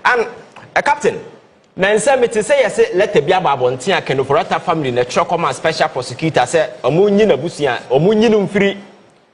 And a captain. Now, some to say, let the Biaba Tia Ken Ofori Atta family, the Chocoma special prosecutor said, Omunyin Abusia, Omunyinum free,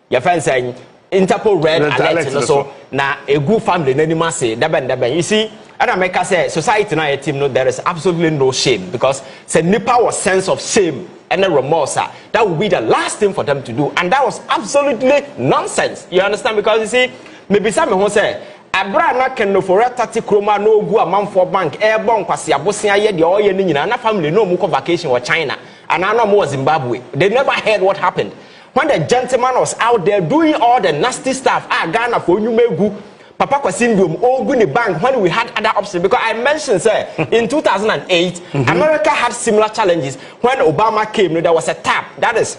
your friend saying, Interpol red alert, so now a good family, Nenima say, Daban. You see, and America say, society now, a team, no, there is absolutely no shame because say Nipa was sense of shame and a remorse. That would be the last thing for them to do, and that was absolutely nonsense. You understand? Because you see, maybe someone will say, Abrana Ken Ofori Atta Tikroma no go a man for bank airborne kwasi abosia ye de oye ni nyina na family no mu vacation or China and I know more Zimbabwe. They never heard what happened when the gentleman was out there doing all the nasty stuff. Ghana for you megu Papa Kwasindum Oguni Bank when we had other options, because I mentioned sir in 2008 America had similar challenges when Obama came. There was a tap that is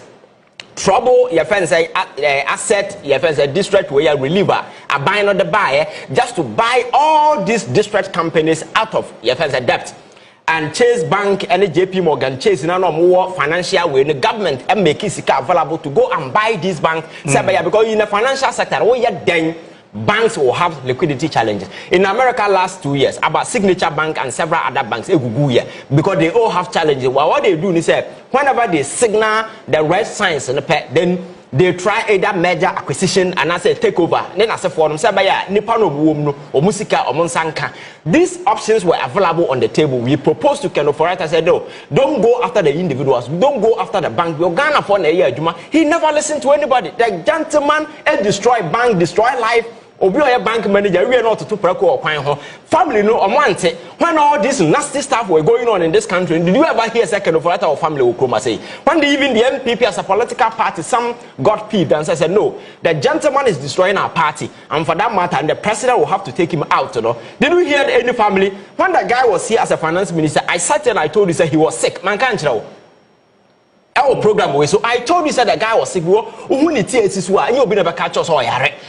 trouble your friends say asset your friends say district where you reliever a buying on the buyer just to buy all these district companies out of your friends debt. And Chase Bank and JP Morgan Chase no more financial way the government and make it available to go and buy this bank because in the financial sector then banks will have liquidity challenges. In America last 2 years about Signature Bank and several other banks because they all have challenges. Well, what they do is whenever they signal the red signs in the pet, then they try either merger acquisition and I say takeover. Then I say for them say nipa no buom or musika or monsanka. These options were available on the table. We proposed to Ken Ofori Atta said no, don't go after the individuals, don't go after the bank. You're Ghana for a year, Juma. He never listened to anybody. The gentleman destroy bank, destroy life. Obi oya bank manager we are not to preko or kwan ho family no omante when all this nasty stuff were going on in this country. Did you ever hear Ken Ofori Atta or family Okroma say when even the NPP as a political party some got peeved and said no, the gentleman is destroying our party and for that matter and the president will have to take him out, you know. Did you hear any family when the guy was here as a finance minister? I sat and I told you that he was sick. Man can't know our program way. So I told you that the guy was sick. Who need to you be never catch us or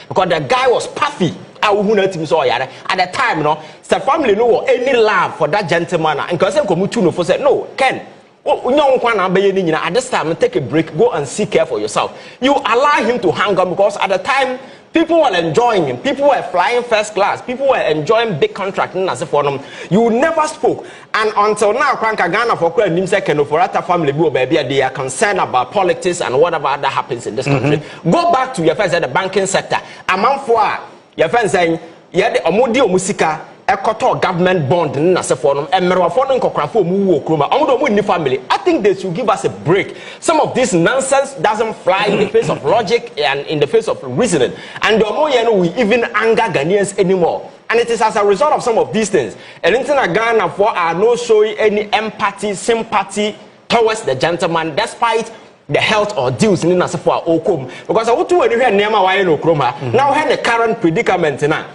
because the guy was puffy. At the time, no, the family no any love for that gentleman. And because Komutuno said, no, Ken, at this time, take a break, go and seek care for yourself. You allow him to hang on because at the time, people were enjoying him. People were flying first class. People were enjoying big contracting as a forum. You never spoke. And until now, Ghana for Ken Ofori Atta family, they are concerned about politics and whatever that happens in this country. Go back to your friends at the banking sector. Among for your friends saying, yeah, the Omodio Musika. Ekoto government bond na se forum emerwafo no nkokrafo mu wo kroma omodo mu ni family. I think they should give us a break. Some of this nonsense doesn't fly in the face of logic and in the face of reasoning, and we even anger Ghanaians anymore. And it is as a result of some of these things. And in Ghana for are not showing any empathy, sympathy towards the gentleman despite the health ordeals in Nasafo Okom. Because I want to hear Nema Wayo Kroma. Now have the current predicament now.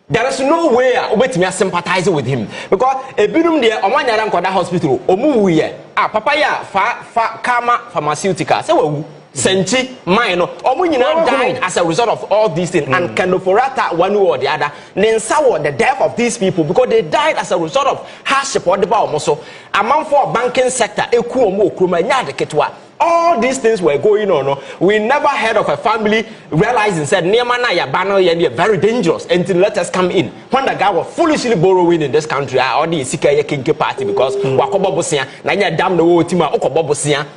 There is no way I sympathize with him because a bidum there on one Koda hospital omu papaya fa Kama pharmaceutical so Senti minor Omunyina died as a result of all these things and Ken Ofori Atta one way or the other then saw the death of these people because they died as a result of hardship or the also among for banking sector eku omo okroma nya de ketwa. All these things were going on. We never heard of a family realizing said Niamana Yabano Yandi very dangerous until let us come in. When the guy was foolishly borrowing in this country, or the Sika Kinke party because Wakobobosia, Nanya Dam the Wotima Okobobosia.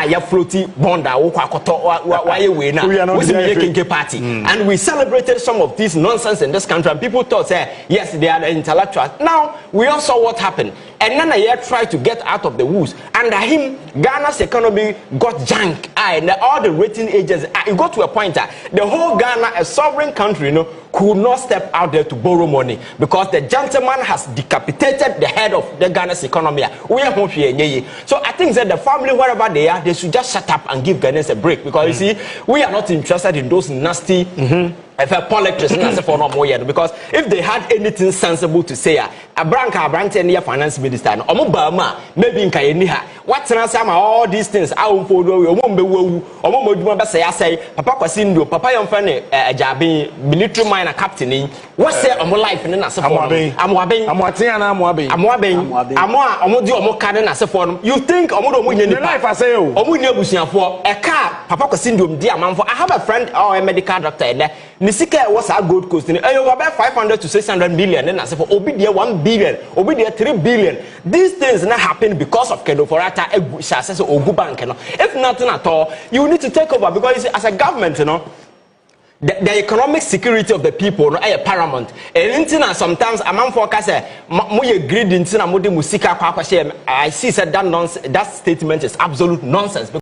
Ya floaty bonda party and we celebrated some of this nonsense in this country and people thought yes they are the intellectuals. Now we all saw what happened and then I tried to get out of the woods. Under him Ghana's economy got junk and all the rating agents it got to a point that the whole Ghana, a sovereign country, could not step out there to borrow money because the gentleman has decapitated the head of the Ghana's economy. So I think that the family, wherever they are, they should just shut up and give Ghanaians a break because you see, we are not interested in those nasty politics because if they had anything sensible to say, a branch near finance minister, maybe in Kayeniha, what's all these things? I won't follow say, Papa Kwasindo, Papa Yamfane, Jabi, military miner captain, what's say on my life in you think life I say, for a car, Papa Kwasindo, dear man, I have a friend or a medical doctor. Nisika was a Gold Coast. And you about 500 to 600 million. And I said for Obidia 1 billion, Obidia 3 billion. These things not happen because of Ken Ofori Atta or Ogubank. If nothing at all, you need to take over because as a government, the economic security of the people no is paramount. And sometimes a man forecast more greed into musika. I see said that statement is absolute nonsense.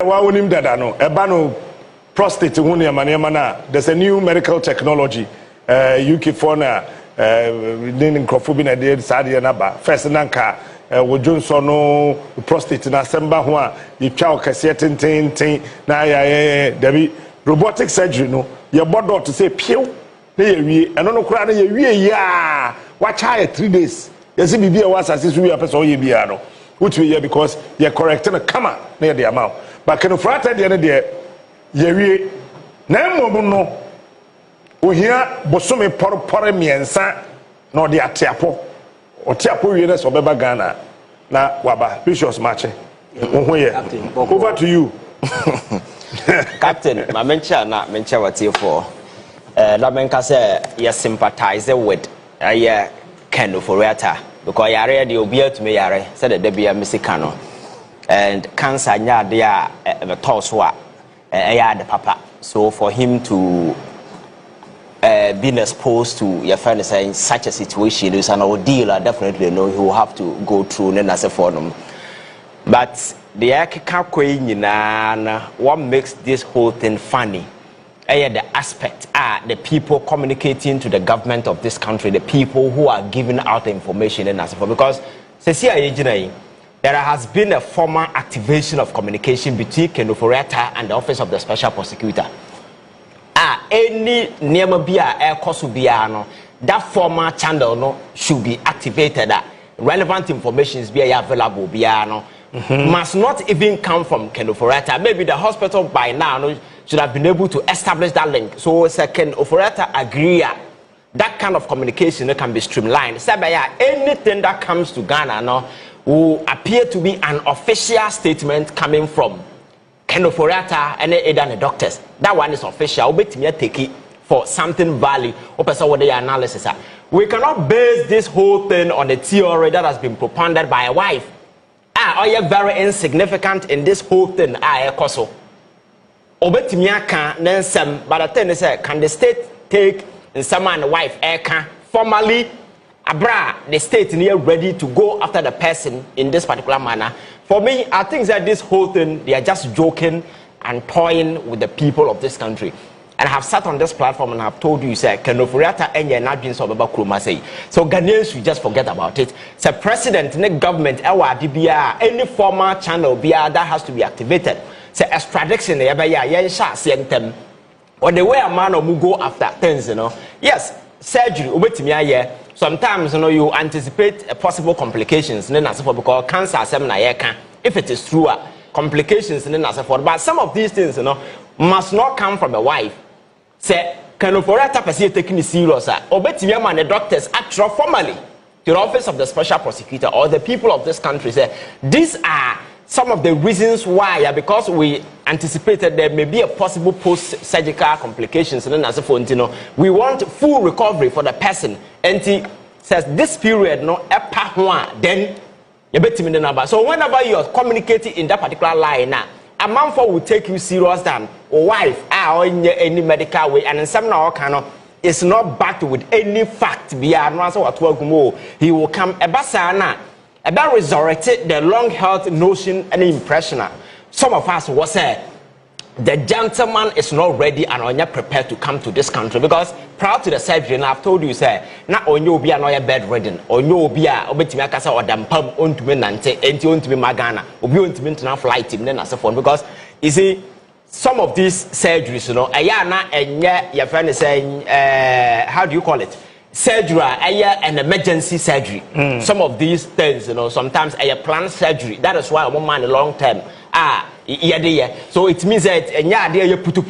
Prostate there's a new medical technology UK for na crofobia did sadia naba first nanka Johnson no prostate na semba ho a yitwa okase tenten na ya debi robotic surgery no your body to say pew na ye wie eno no kura na ye wie ya wa cha 3 days you see bibia was assess we person o ye bia no which we here because you correct na kama na the amount but Ken Ofori Atta de yewie na mmom no ohia bosome porpore miensa na ode atiapo wie na so beba Ghana na waba Bishop's match over to you Captain my mencha what here for la menka say you sympathize with Ken Ofori Atta because yare dey obi atumi yare said the bia mesika no and cancer nya dey a toss wa the papa. So for him to being exposed to your friend saying such a situation is an ordeal. I definitely know he will have to go through and as a forum. But the what makes this whole thing funny? The aspect the people communicating to the government of this country, the people who are giving out the information and as a forum. Because there has been a formal activation of communication between Ken Ofori Atta and the Office of the Special Prosecutor. Any Niamabia Air Kosubiano, that formal channel no should be activated. Relevant information is available. Must not even come from Ken Ofori Atta. Maybe the hospital by now should have been able to establish that link. So Ken Ofori Atta agree that kind of communication can be streamlined. So anything that comes to Ghana will appear to be an official statement coming from Ken Ofori Atta and the doctors. That one is official. We take it for something value. What the analysis are. We cannot base this whole thing on a theory that has been propounded by a wife. Are you very insignificant in this whole thing? Koso. Obetimia can then some, but the thing is, can the state take some and wife formally? Abra, the state near ready to go after the person in this particular manner. For me, I think that this whole thing, they are just joking and toying with the people of this country. And I have sat on this platform and I have told you, sir, Ken Ofori Atta and you're not being so about Kroaaa. So Ghanaians should just forget about it. So president, the government, any formal channel that has to be activated. So extradition, or the way a man will go after things, Yes, surgery, sometimes you anticipate possible complications because cancer if it is true complications but some of these things must not come from a wife. Say Ken Ofori Atta person taking it serious man the doctors actually formally to the Office of the Special Prosecutor or the people of this country say these are some of the reasons why because we anticipated there may be a possible post-surgical complications and we want full recovery for the person and he says this period then you bet me the number. So whenever you are communicating in that particular line a man will take you serious than a wife or in any medical way and in some now it's not backed with any fact he will come about resurrected the long held notion and impression. Some of us will say the gentleman is not ready and are not prepared to come to this country because prior to the surgery, and I've told you, say, not on you be another bedridden, or you be a Obetimaka or Dampum on to me Nante, and to me Magana, or be on to me to flight him then as a phone because you see. Some of these surgeries, ayana and yet your friend is saying, how do you call it? Surgery, an emergency surgery. Some of these things, sometimes a planned surgery. That is why one man long term. So it means that you put to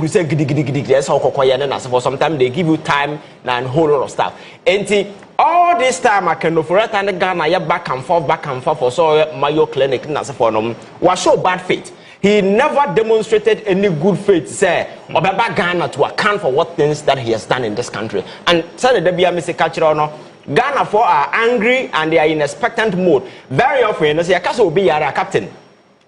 sometimes they give you time and whole lot of stuff. And all this time I can for Ghana back and forth for so Mayo Clinic was so bad faith. he never demonstrated any good faith, say, Obaba Ghana to account for what things that he has done in this country. And said the Debia Mr. Culture, Ghana for are angry and they are in expectant mode. Very often, you say, Akaso will be Yara captain.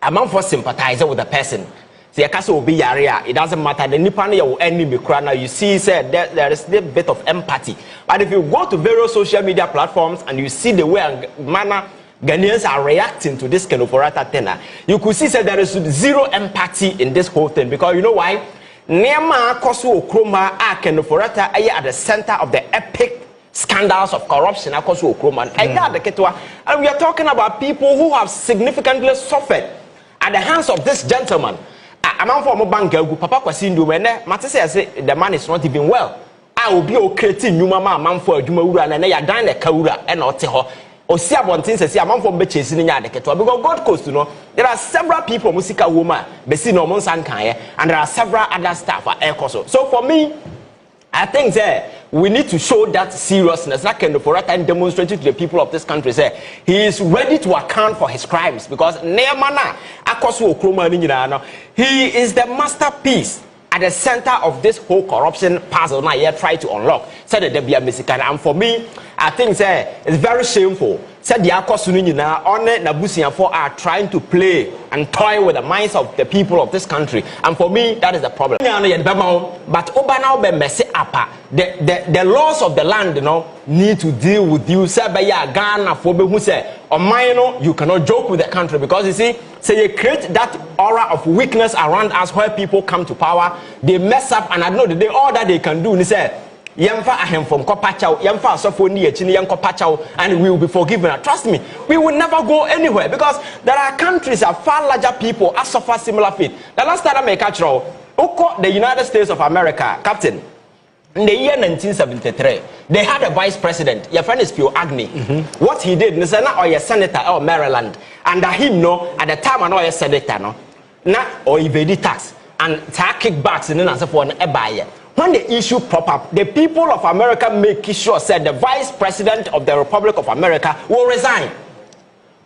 A man for sympathizer with the person. Say, Akaso will be Yara. It doesn't matter. The Nippon will enemy now. You see, say, there is a bit of empathy. But if you go to various social media platforms and you see the way and manner Ghanaians are reacting to this Ken Ofori Atta tenor, you could see that there is zero empathy in this whole thing. Because you know why? Nema Kosu Okroma are Ken Ofori Atta at the center of the epic scandals of corruption. And we are talking about people who have significantly suffered at the hands of this gentleman. A man from a bank, Papa Kwasindu, and Matisse say the man is not even well. I will be okay, you mama, man for Jumaura, and they are dying a Kaura and Oteho. Or see about things as a man from Betches in Yard, because God Coast, you know, there are several people, Musika woman, Bessino Monsankaya, and there are several other staff at EOCO. So for me, I think that we need to show that seriousness. That Ken Ofori Atta and demonstrate to the people of this country. Say he is ready to account for his crimes because Neamana Akosu Okroma, he is the masterpiece at the center of this whole corruption puzzle. Now, here try to unlock. Said the Debia Mexican, and for me, I think it's very shameful. Said the Akosunina on Nabusian for are trying to play and toy with the minds of the people of this country. And for me, that is the problem. But the laws of the land, you know, need to deal with you. Say by Ghana for who say, or minor, you cannot joke with the country because you see, say you create that aura of weakness around us where people come to power, they mess up, and I know that all that they can do. They say, Yamfa ahem from Kopachao, Yamfa Sofoni, Chinian Kopachao, and we will be forgiven. Trust me, we will never go anywhere because there are countries that far larger people that suffer similar fate. The last time I make a trial, the United States of America, Captain, in the year 1973, they had a vice president. Your friend is Phil Agnew. What he did, he said, "Or a senator or Maryland," and him no at the time I know a senator no, na or evade tax and tax kickbacks and then as for an buyer. When the issue pop up, the people of America make sure said the vice president of the Republic of America will resign.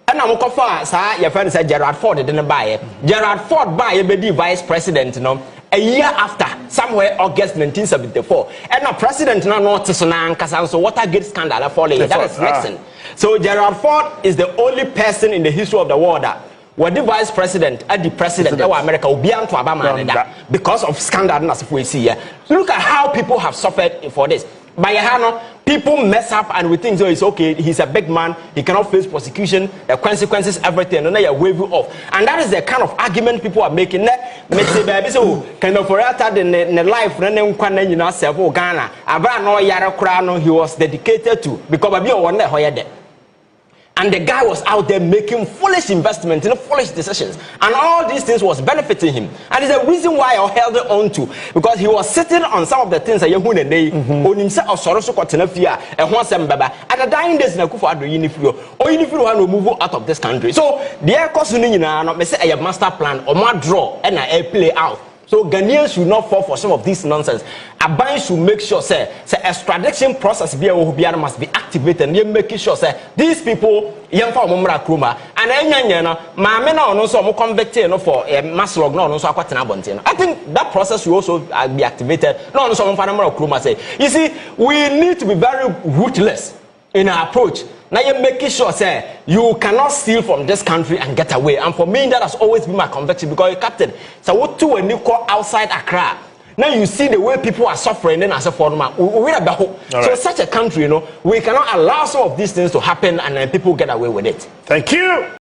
And I'm going to your friend said Gerald Ford didn't buy it. Gerald Ford buy a vice president, you know, a year after, somewhere August 1974. And the president now noticed so Watergate scandal for that is Nixon. So Gerald Ford is the only person in the history of the world that what the vice president and the president of America will be able to Obama because of scandal as we see here. Look at how people have suffered for this. By Hano, people mess up and we think so it's okay, he's a big man, he cannot face prosecution, the consequences, everything, and then you wave you off. And that is the kind of argument people are making. Baby, so Ken Ofori Atta the life running Ghana, Abra no Yara Krano, he was dedicated to because Baby one there. And the guy was out there making foolish investments, foolish decisions. And all these things was benefiting him. And it's the reason why I held it on to. Because he was sitting on some of the things that you want to do. On himself, or Soroso Kotenafia, and once and Baba. At the dying days, Nakufa do Unifrio. Or Unifrio will move out of this country. So, the air cost you know, I say I have master plan or my draw and I play out. So Ghanaians should not fall for some of this nonsense. Aban should make sure say extradition process must be activated and they making sure say these people yamfa omumra kroma and enyanya no maame na ono so mo convicted no for mass log no ono so akwatena bonte. I think that process will also be activated. No ono so mo fa na kroma say. You see, we need to be very ruthless in our approach. Now you're making sure say you cannot steal from this country and get away. And for me, that has always been my conviction because Captain, so what to when you call outside Accra? Now you see the way people are suffering then as a foreigner. So such a country, you know, we cannot allow some of these things to happen and then people get away with it. Thank you.